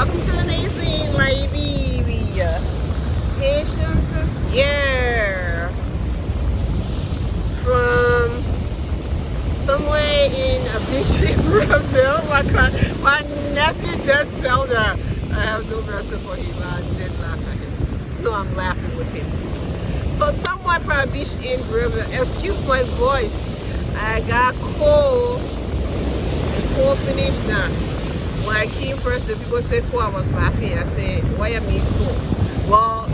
Welcome to the amazing Liberia. Patience is here. From somewhere in a beach in Brazil. My nephew just fell there. I have no mercy for him. I did laugh at him. No, I'm laughing with him. So someone from a beach in Brazil. Excuse my voice. I got cold. Cold finished now. When I came first, the people said cold. I was laughing. I said, why am I cold? Well,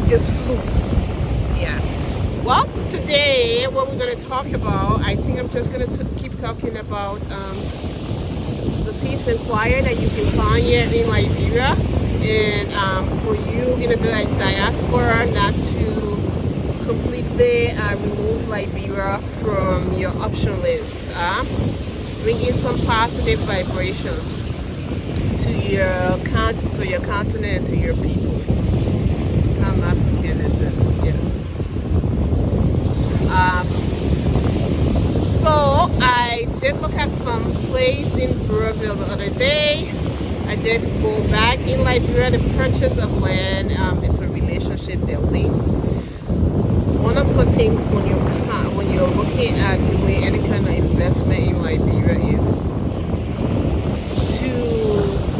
it's flu. Yeah. Well, today, what we're going to talk about, I think I'm just going to keep talking about the peace and quiet that you can find here in Liberia. And for you in the diaspora, not to completely remove Liberia from your option list. Bring in some positive vibrations to your continent, to your people. I'm Africanism, yes. So I did look at some place in Brazil the other day. I did go back in Liberia. The purchase of land is a relationship building. One of the things when you're looking at doing any kind of investment in Liberia is to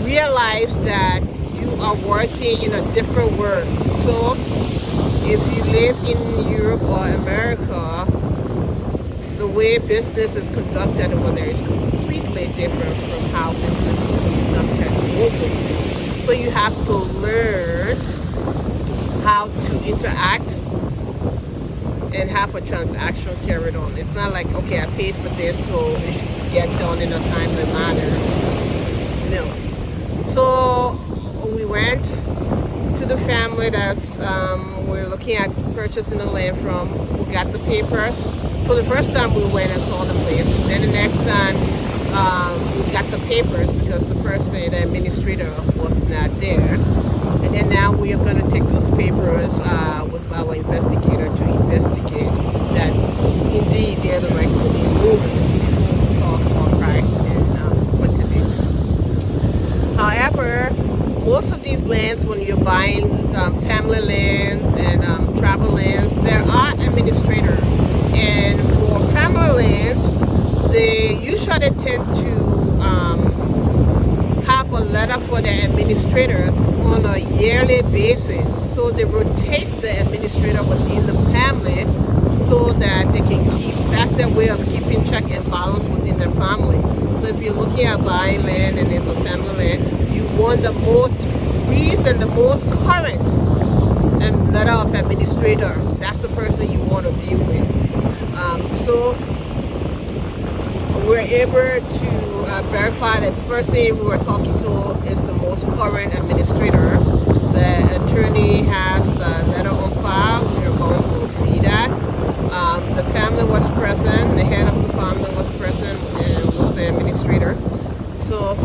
realize that you are working in a different world. So if you live in Europe or America, the way business is conducted over there is completely different from how business is conducted locally. So you have to learn how to interact and have a transaction carried on. It's not like, okay, I paid for this, so it should get done in a timely manner. No. So we went to the family that's we're looking at purchasing the land from. We got the papers. So the first time we went and saw the place. Then the next time we got the papers because the person, the administrator, was not there. And then now we are going to take those papers with our investigator to investigate that indeed they're the right company moving before we talk about price and quantity. However, most of these lands, when you're buying family lands and travel lands, there are administrators. And for family lands, they usually tend to have a letter for the administrators on a yearly basis. So they rotate the administrator within the family so that they can keep, that's their way of keeping check and balance within their family. So if you're looking at buying land and there's a family land, you want the most recent, the most current letter of administrator. That's the person you want to deal with. So we're able to verify that the person we were talking to is the most current administrator. The attorney has the letter on file. We are going to see that. The family was present. The head of the family was present with the administrator. So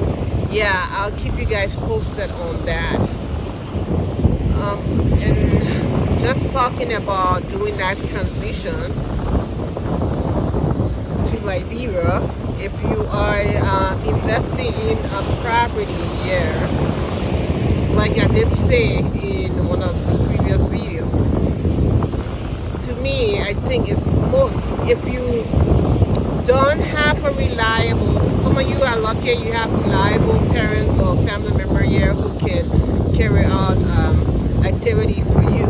yeah, I'll keep you guys posted on that. And just talking about doing that transition to Liberia, if you are investing in a property here, like I did say in one of the previous videos, to me, I think it's most, if you don't have a reliable, some of you are lucky you have reliable parents or family member here who can carry out activities for you,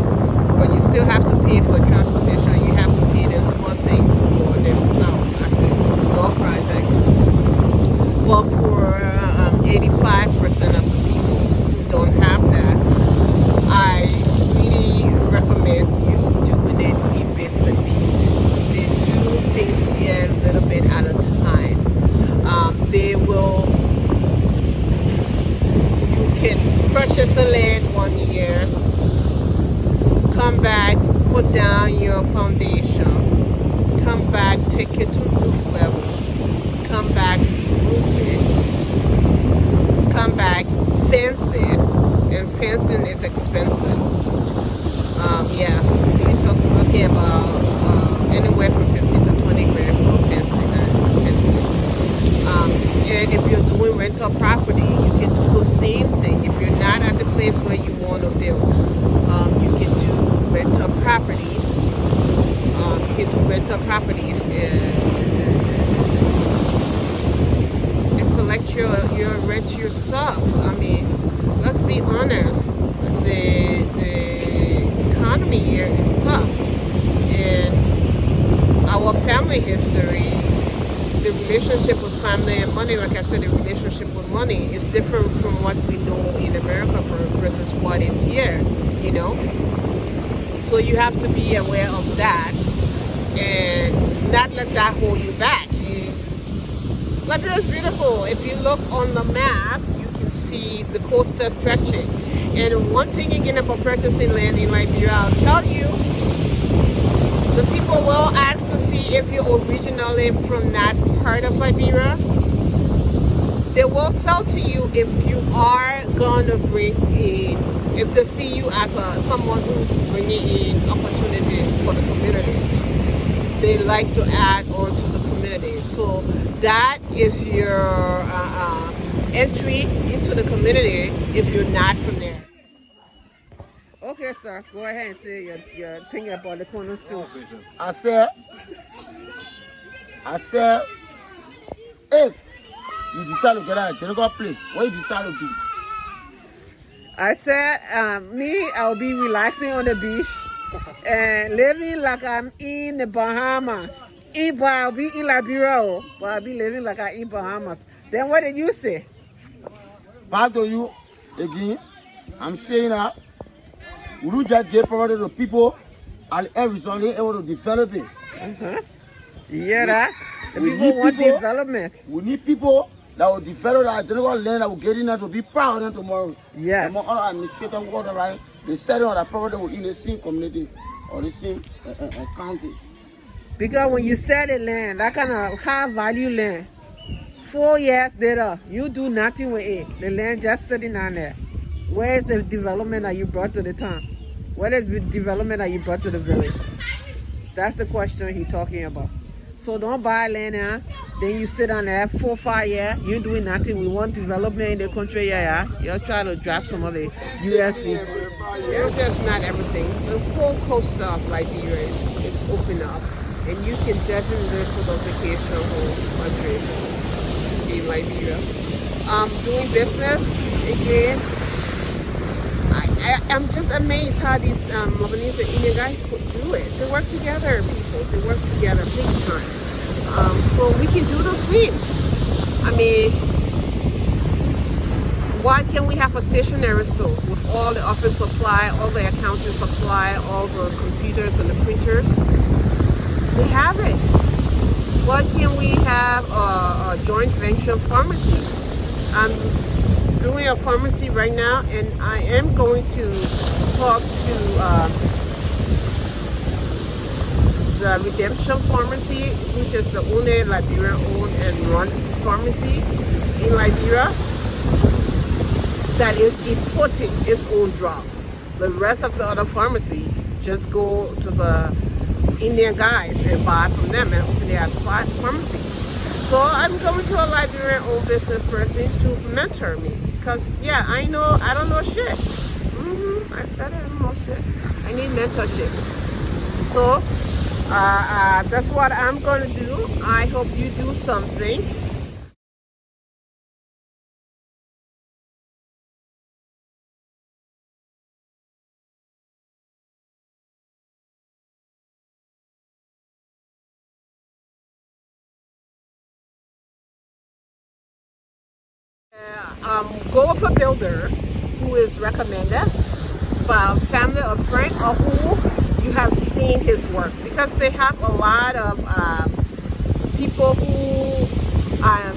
but you still have to pay for transportation. You have to pay them small thing for themselves, actually, your project. But for 85% of the people who don't have that, I really recommend you doing it in bits and pieces. They do things here a little bit at a time. They will, you can purchase the land 1 year, come back, put down your foundation, come back, take it to roof level, come back, roof it, come back, fence it, and fencing is expensive. Yeah, we're talking about anywhere from 50 to 20 grand for fencing. And if you're doing doing rental property, you can do the same thing. If you're not at the place where you want to build, you can do rental properties. You can do rental properties and collect your rent yourself. I mean, let's be honest. The economy here is tough, and our family history, the relationship with family and money, like I said, the relationship with money is different from what we know in America versus what is here, you know. So you have to be aware of that and not let that hold you back. Liberia is beautiful. If you look on the map, you can see the coastal stretching. And one thing again about purchasing land in Liberia, I'll tell you, the people will ask to see if you're originally from that part of Liberia. They will sell to you if you are going to bring in, if they see you as someone who's bringing in opportunity for the community. They like to add on to the community. So that is your entry into the community if you're not from there. Okay, sir. Go ahead and say your thing about the corners too. I said, if you decide to get out of Senegal place, what you decide to do? I said, I'll be relaxing on the beach and living like I'm in the Bahamas. But I'll be in Liberia, but I'll be living like I'm in Bahamas. Then what did you say? Back to you again. I'm saying that we just give property to people and every Sunday able to develop it. You hear that? The people want development. We need people that will develop that identical land that will get in there to be proud of them tomorrow. Yes. Among other administrators who are right, they settle on that property within the same community or the same county. Because when you sell the land, that kind of high value land, 4 years later, you do nothing with it. The land just sitting down there. Where is the development that you brought to the town? What is the development that you brought to the village? That's the question he's talking about. So don't buy land now. Then you sit on there 4 or 5 years. You're doing nothing. We want development in the country. Yeah. You're trying to drop some of the USD. It's just not everything. The whole coast of Liberia is open up. And you can definitely live for the vacation home country in Liberia. Doing business, again, I'm just amazed how these Lebanese and Indian guys do it. They work together, people. They work together big time. So we can do the same. I mean, why can't we have a stationery store with all the office supply, all the accounting supply, all the computers and the printers? We have it. Why can't we have a joint venture pharmacy? I'm doing a pharmacy right now, and I am going to talk to the Redemption Pharmacy, which is the only Liberian-owned and run pharmacy in Liberia that is importing its own drugs. The rest of the other pharmacy just go to the Indian guys and buy from them and open their pharmacy. So I'm going to a Liberian-owned business person to mentor me. Because, yeah, I don't know shit. I said I don't know shit. I need mentorship. So, that's what I'm going to do. I hope you do something. Go with a builder who is recommended by a family or friend or who you have seen his work, because they have a lot of people who are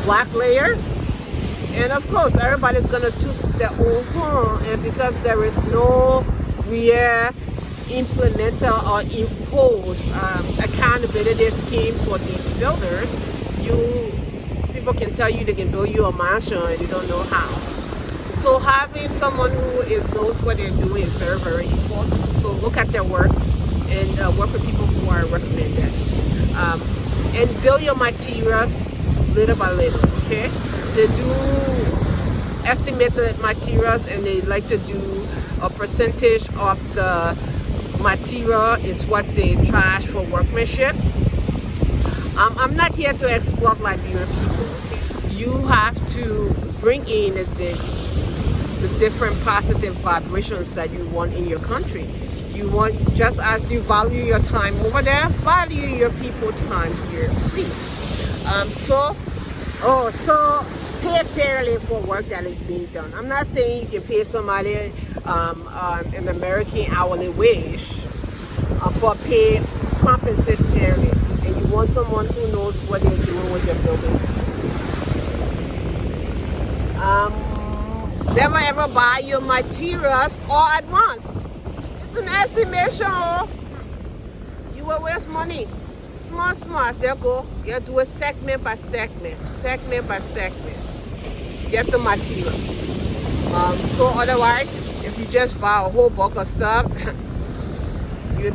black layers, and of course everybody's gonna toot their own horn, and because there is no real implemented or enforced accountability scheme for these builders, people can tell you they can build you a mansion and you don't know how. So having someone who knows what they're doing is very, very important. So look at their work and work with people who are recommended. And build your materials little by little, okay? They do estimate the materials, and they like to do a percentage of the material is what they charge for workmanship. I'm not here to exploit Liberian people. You have to bring in the different positive vibrations that you want in your country. You want, just as you value your time over there, value your people time here, please. So pay fairly for work that is being done. I'm not saying you can pay somebody an American hourly wage, but compensate fairly. And you want someone who knows what they're doing with their building. Never ever buy your materials all at once. It's an estimation. You will waste money. Small, there go. You do it segment by segment. Get the material. So otherwise, if you just buy a whole bulk of stuff, you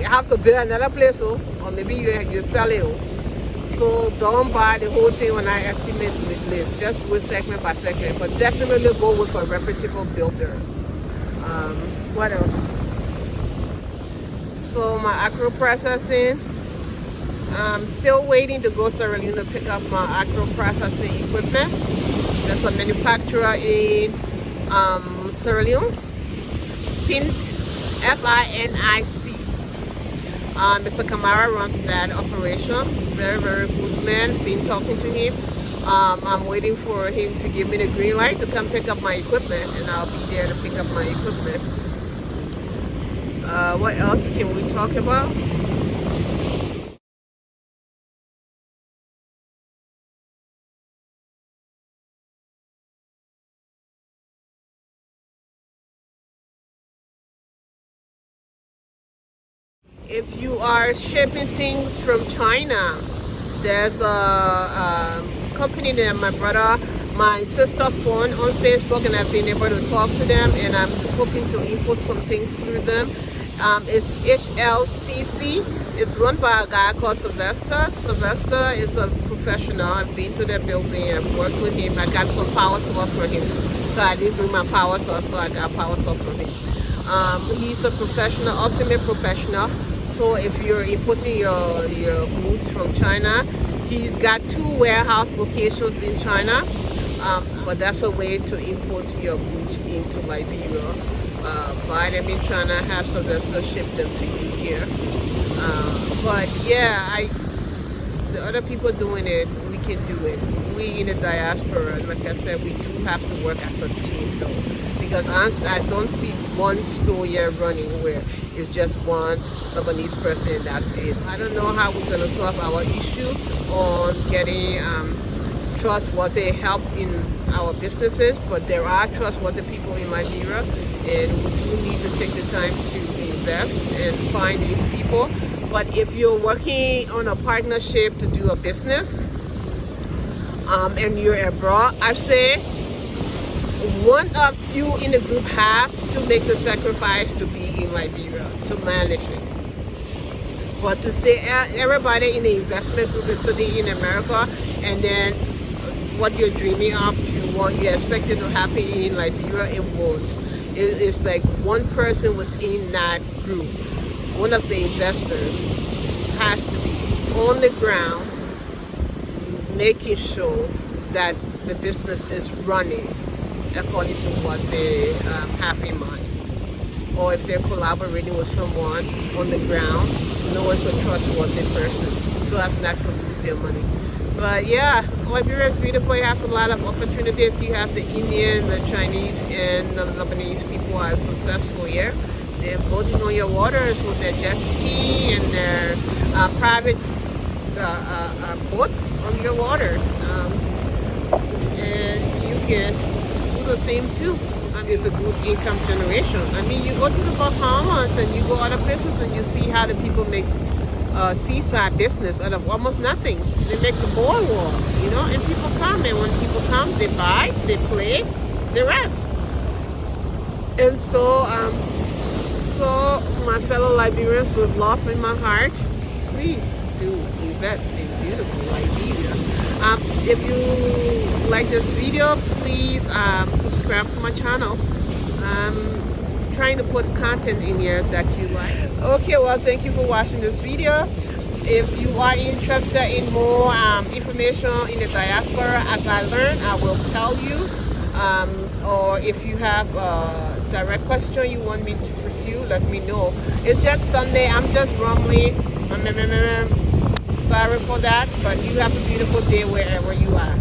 have to build another place, or maybe you sell it. So don't buy the whole thing when I estimate the list. Just do it segment by segment, but definitely go with a reputable builder. What else? So my agro processing. I'm still waiting to go to Sierra Leone to pick up my agro processing equipment. There's a manufacturer in Sierra Leone, FINIC, F-I-N-I-C. Mr. Kamara runs that operation. Very, very good man. Been talking to him. I'm waiting for him to give me the green light to come pick up my equipment, and I'll be there to pick up my equipment. What else can we talk about? If you are shipping things from China, there's a company that my sister phoned on Facebook, and I've been able to talk to them, and I'm hoping to input some things through them. It's HLCC. It's run by a guy called Sylvester. Sylvester is a professional. I've been to their building. I've worked with him. I got some power source for him. So I didn't bring my power source, so I got power source from him. He's a professional, ultimate professional. So if you're importing your goods from China, he's got 2 warehouse locations in China. But that's a way to import your goods into Liberia. Buy them in China, have Sylvester ship them to you here. But yeah, the other people doing it, we can do it. We in the diaspora, like I said, we do have to work as a team though. Because I don't see one store here running where it's just one Lebanese person and that's it. I don't know how we're going to solve our issue on getting trustworthy help in our businesses, but there are trustworthy people in Liberia, and we do need to take the time to invest and find these people. But if you're working on a partnership to do a business and you're abroad, I say one of you in the group have to make the sacrifice to be in Liberia to manage it. But to say everybody in the investment group is sitting in America, and then what you're dreaming of, you expect it to happen in Liberia, it won't. It's like one person within that group, one of the investors, has to be on the ground making sure that the business is running according to what they have in mind. Or if they're collaborating with someone on the ground, know it's a trustworthy person so as not to lose your money. But yeah, Liberia is beautiful. It has a lot of opportunities. You have the Indian, the Chinese, and the Lebanese people are successful here. They're boating on your waters with their jet ski and their private boats on your waters. And you can do the same too. It's a good income generation. I mean, you go to the Bahamas and you go other places and you see how the people make seaside business out of almost nothing. They make the boardwalk, and people come, and when people come, they buy, they play, they rest. And so, my fellow Liberians, with love in my heart, please do invest in beautiful Liberia. If you like this video, please subscribe to my channel. I'm trying to put content in here that you like. Okay, well, thank you for watching this video. If you are interested in more information in the diaspora, as I learn, I will tell you. Or if you have a direct question you want me to pursue, let me know. It's just Sunday. I'm just rambling. Sorry for that, but you have a beautiful day wherever you are.